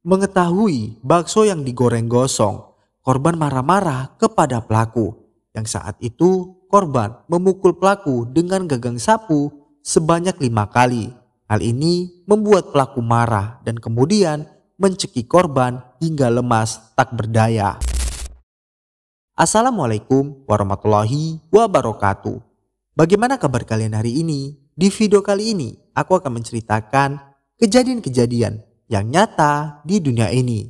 Mengetahui bakso yang digoreng gosong, korban marah-marah kepada pelaku. Yang saat itu korban memukul pelaku dengan gagang sapu sebanyak 5 kali. Hal ini membuat pelaku marah dan kemudian mencekik korban hingga lemas tak berdaya. Assalamualaikum warahmatullahi wabarakatuh. Bagaimana kabar kalian hari ini? Di video kali ini aku akan menceritakan kejadian-kejadian yang nyata di dunia ini.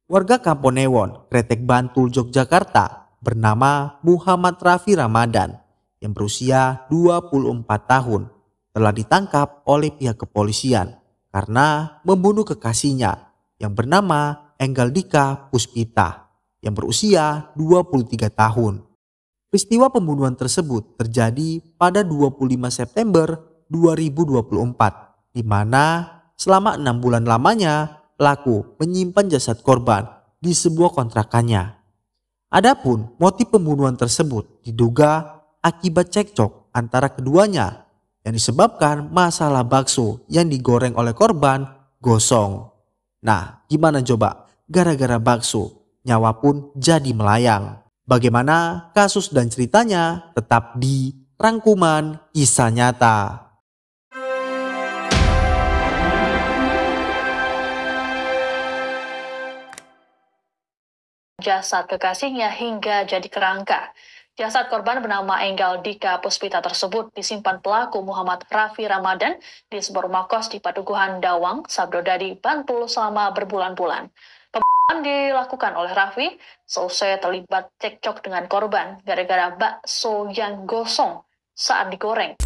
Warga Kampung Newon, Kretek Bantul, Yogyakarta bernama Muhammad Raffi Ramadan yang berusia 24 tahun telah ditangkap oleh pihak kepolisian karena membunuh kekasihnya yang bernama Enggaldika Puspita yang berusia 23 tahun. Peristiwa pembunuhan tersebut terjadi pada 25 September 2024 di mana selama 6 bulan lamanya pelaku menyimpan jasad korban di sebuah kontrakannya. Adapun motif pembunuhan tersebut diduga akibat cekcok antara keduanya yang disebabkan masalah bakso yang digoreng oleh korban gosong. Nah, gimana coba? Gara-gara bakso, nyawa pun jadi melayang. Bagaimana kasus dan ceritanya tetap di Rangkuman Kisah Nyata. Jasad kekasihnya hingga jadi kerangka. Jasad korban bernama Enggaldika Puspita tersebut disimpan pelaku Muhammad Raffi Ramadan di sebuah rumah kos di Padukuhan Dawang, Sabdodadi, Bantul selama berbulan-bulan. Pembunuhan dilakukan oleh Raffi seusai terlibat cekcok dengan korban gara-gara bakso yang gosong saat digoreng.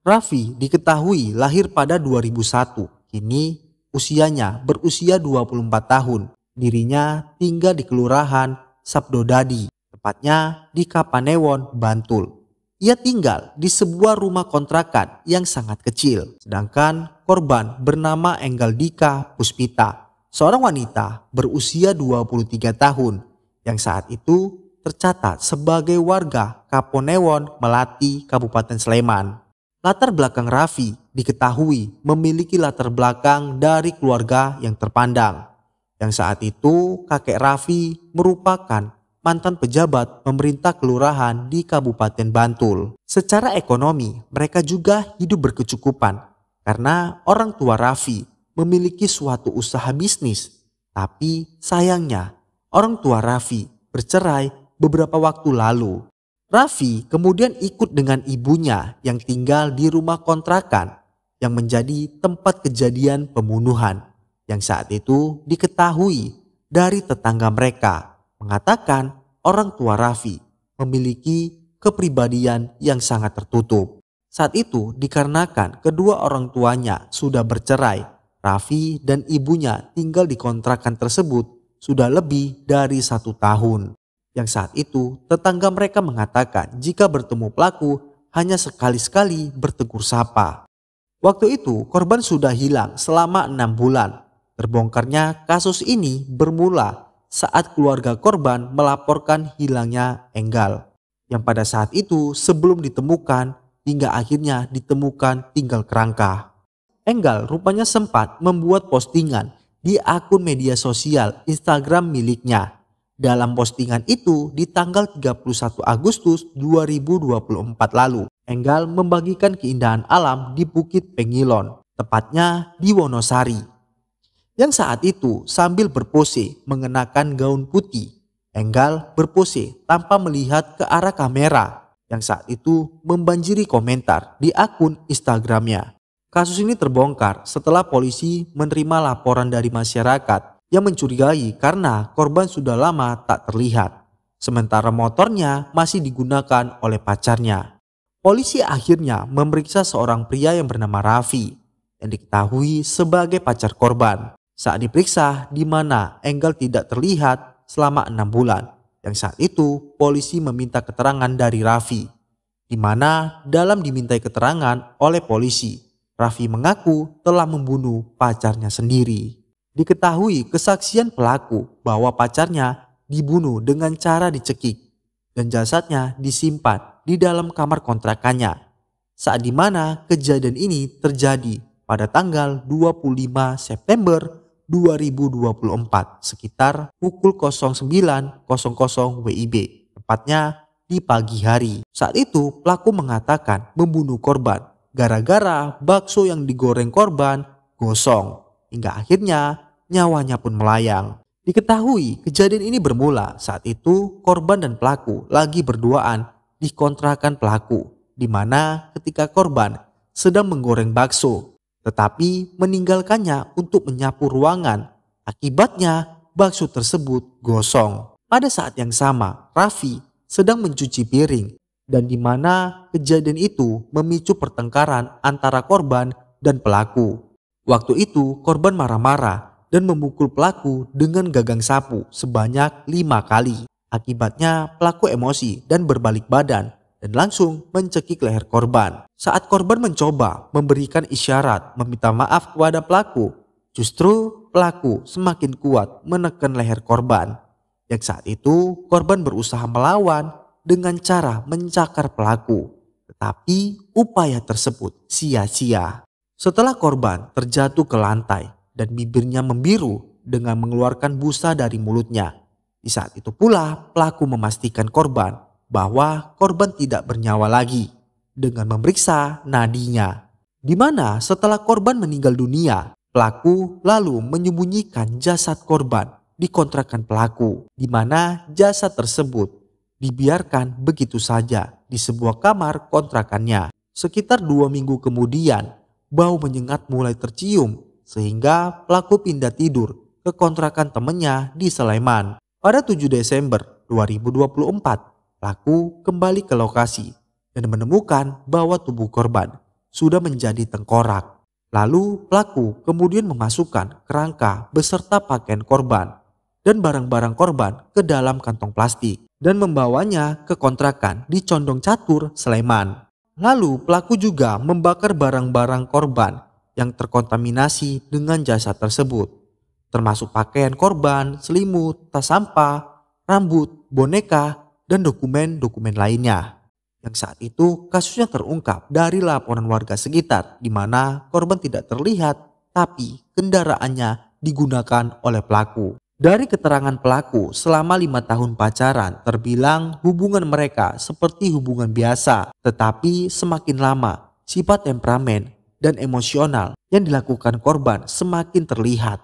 Raffi diketahui lahir pada 2001, kini usianya berusia 24 tahun. Dirinya tinggal di Kelurahan Sabdodadi, tepatnya di Kapanewon, Bantul. Ia tinggal di sebuah rumah kontrakan yang sangat kecil. Sedangkan korban bernama Enggaldika Puspita, seorang wanita berusia 23 tahun yang saat itu tercatat sebagai warga Kapanewon Melati, Kabupaten Sleman. Latar belakang Raffi diketahui memiliki latar belakang dari keluarga yang terpandang. Yang saat itu kakek Raffi merupakan mantan pejabat pemerintah kelurahan di Kabupaten Bantul. Secara ekonomi mereka juga hidup berkecukupan karena orang tua Raffi memiliki suatu usaha bisnis. Tapi sayangnya orang tua Raffi bercerai beberapa waktu lalu. Raffi kemudian ikut dengan ibunya yang tinggal di rumah kontrakan yang menjadi tempat kejadian pembunuhan. Yang saat itu diketahui dari tetangga mereka mengatakan orang tua Raffi memiliki kepribadian yang sangat tertutup. Saat itu dikarenakan kedua orang tuanya sudah bercerai, Raffi dan ibunya tinggal di kontrakan tersebut sudah lebih dari 1 tahun. Yang saat itu tetangga mereka mengatakan jika bertemu pelaku hanya sekali-sekali bertegur sapa. Waktu itu korban sudah hilang selama 6 bulan. Terbongkarnya kasus ini bermula saat keluarga korban melaporkan hilangnya Enggal, yang pada saat itu sebelum ditemukan hingga akhirnya ditemukan tinggal kerangka. Enggal rupanya sempat membuat postingan di akun media sosial Instagram miliknya. Dalam postingan itu di tanggal 31 Agustus 2024 lalu, Enggal membagikan keindahan alam di Bukit Pengilon, tepatnya di Wonosari. Yang saat itu sambil berpose mengenakan gaun putih, Enggal berpose tanpa melihat ke arah kamera yang saat itu membanjiri komentar di akun Instagramnya. Kasus ini terbongkar setelah polisi menerima laporan dari masyarakat yang mencurigai karena korban sudah lama tak terlihat. Sementara motornya masih digunakan oleh pacarnya. Polisi akhirnya memeriksa seorang pria yang bernama Raffi yang diketahui sebagai pacar korban. Saat diperiksa di mana Enggal tidak terlihat selama 6 bulan. Yang saat itu polisi meminta keterangan dari Raffi. Di mana dalam dimintai keterangan oleh polisi, Raffi mengaku telah membunuh pacarnya sendiri. Diketahui kesaksian pelaku bahwa pacarnya dibunuh dengan cara dicekik dan jasadnya disimpan di dalam kamar kontrakannya. Saat di mana kejadian ini terjadi pada tanggal 25 September 2024 sekitar pukul 09.00 WIB, tepatnya di pagi hari. Saat itu pelaku mengatakan membunuh korban gara-gara bakso yang digoreng korban gosong, hingga akhirnya nyawanya pun melayang. Diketahui kejadian ini bermula saat itu korban dan pelaku lagi berduaan di kontrakan pelaku, di mana ketika korban sedang menggoreng bakso tetapi meninggalkannya untuk menyapu ruangan. Akibatnya bakso tersebut gosong. Pada saat yang sama, Raffi sedang mencuci piring dan di mana kejadian itu memicu pertengkaran antara korban dan pelaku. Waktu itu korban marah-marah dan memukul pelaku dengan gagang sapu sebanyak 5 kali. Akibatnya pelaku emosi dan berbalik badan dan langsung mencekik leher korban. Saat korban mencoba memberikan isyarat meminta maaf kepada pelaku, justru pelaku semakin kuat menekan leher korban. Yang saat itu korban berusaha melawan dengan cara mencakar pelaku, tetapi upaya tersebut sia-sia. Setelah korban terjatuh ke lantai dan bibirnya membiru dengan mengeluarkan busa dari mulutnya, di saat itu pula pelaku memastikan korban bahwa korban tidak bernyawa lagi dengan memeriksa nadinya. Di mana setelah korban meninggal dunia, pelaku lalu menyembunyikan jasad korban di kontrakan pelaku, di mana jasad tersebut dibiarkan begitu saja di sebuah kamar kontrakannya. Sekitar 2 minggu kemudian, bau menyengat mulai tercium sehingga pelaku pindah tidur ke kontrakan temannya di Sleman. Pada 7 Desember 2024, pelaku kembali ke lokasi dan menemukan bahwa tubuh korban sudah menjadi tengkorak. Lalu pelaku kemudian memasukkan kerangka beserta pakaian korban dan barang-barang korban ke dalam kantong plastik dan membawanya ke kontrakan di Condong Catur, Sleman. Lalu pelaku juga membakar barang-barang korban yang terkontaminasi dengan jasad tersebut, termasuk pakaian korban, selimut, tas sampah, rambut, boneka, dan dokumen-dokumen lainnya. Yang saat itu kasusnya terungkap dari laporan warga sekitar di mana korban tidak terlihat tapi kendaraannya digunakan oleh pelaku. Dari keterangan pelaku, selama 5 tahun pacaran terbilang hubungan mereka seperti hubungan biasa, tetapi semakin lama sifat temperamen dan emosional yang dilakukan korban semakin terlihat.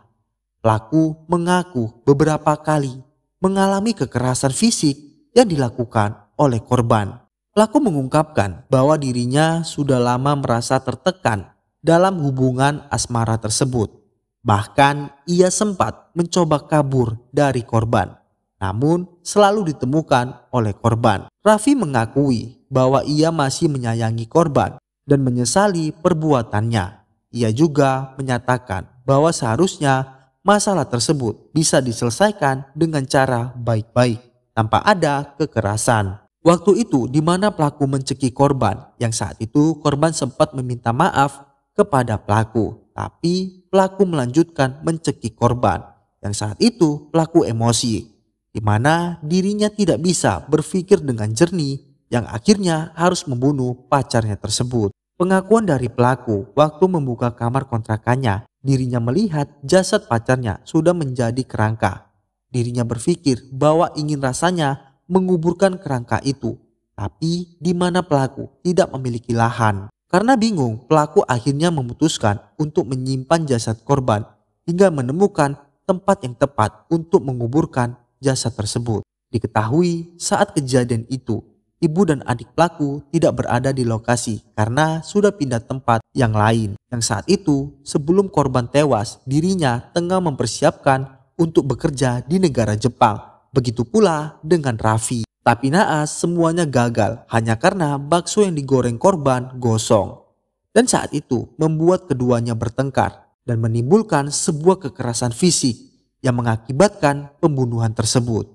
Pelaku mengaku beberapa kali mengalami kekerasan fisik yang dilakukan oleh korban. Pelaku mengungkapkan bahwa dirinya sudah lama merasa tertekan dalam hubungan asmara tersebut. Bahkan ia sempat mencoba kabur dari korban, namun selalu ditemukan oleh korban. Raffi mengakui bahwa ia masih menyayangi korban dan menyesali perbuatannya. Ia juga menyatakan bahwa seharusnya masalah tersebut bisa diselesaikan dengan cara baik-baik tanpa ada kekerasan. Waktu itu di mana pelaku mencekik korban, yang saat itu korban sempat meminta maaf kepada pelaku, tapi pelaku melanjutkan mencekik korban. Yang saat itu pelaku emosi, di mana dirinya tidak bisa berpikir dengan jernih yang akhirnya harus membunuh pacarnya tersebut. Pengakuan dari pelaku waktu membuka kamar kontrakannya, dirinya melihat jasad pacarnya sudah menjadi kerangka. Dirinya berpikir bahwa ingin rasanya menguburkan kerangka itu, tapi di mana pelaku tidak memiliki lahan. Karena bingung, pelaku akhirnya memutuskan untuk menyimpan jasad korban hingga menemukan tempat yang tepat untuk menguburkan jasad tersebut. Diketahui saat kejadian itu, ibu dan adik pelaku tidak berada di lokasi karena sudah pindah tempat yang lain. Yang saat itu, sebelum korban tewas, dirinya tengah mempersiapkan untuk bekerja di negara Jepang. Begitu pula dengan Raffi. Tapi naas semuanya gagal hanya karena bakso yang digoreng korban gosong. Dan saat itu membuat keduanya bertengkar dan menimbulkan sebuah kekerasan fisik yang mengakibatkan pembunuhan tersebut.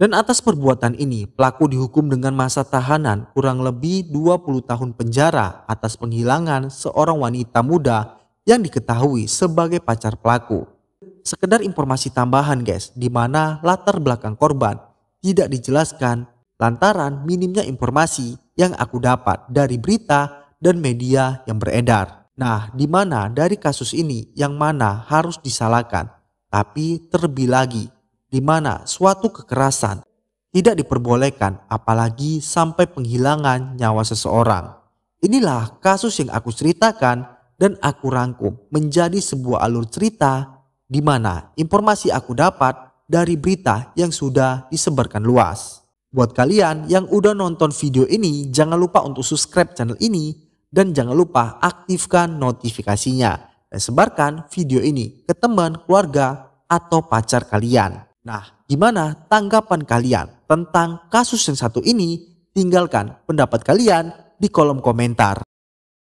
Dan atas perbuatan ini pelaku dihukum dengan masa tahanan kurang lebih 20 tahun penjara atas penghilangan seorang wanita muda yang diketahui sebagai pacar pelaku. Sekedar informasi tambahan guys, di mana latar belakang korban tidak dijelaskan lantaran minimnya informasi yang aku dapat dari berita dan media yang beredar. Nah, di mana dari kasus ini yang mana harus disalahkan? tapi terlebih lagi di mana suatu kekerasan tidak diperbolehkan apalagi sampai penghilangan nyawa seseorang. Inilah kasus yang aku ceritakan dan aku rangkum menjadi sebuah alur cerita di mana informasi aku dapat dari berita yang sudah disebarkan luas. Buat kalian yang udah nonton video ini, jangan lupa untuk subscribe channel ini dan jangan lupa aktifkan notifikasinya dan sebarkan video ini ke teman, keluarga, atau pacar kalian. Nah, gimana tanggapan kalian tentang kasus yang satu ini? Tinggalkan pendapat kalian di kolom komentar.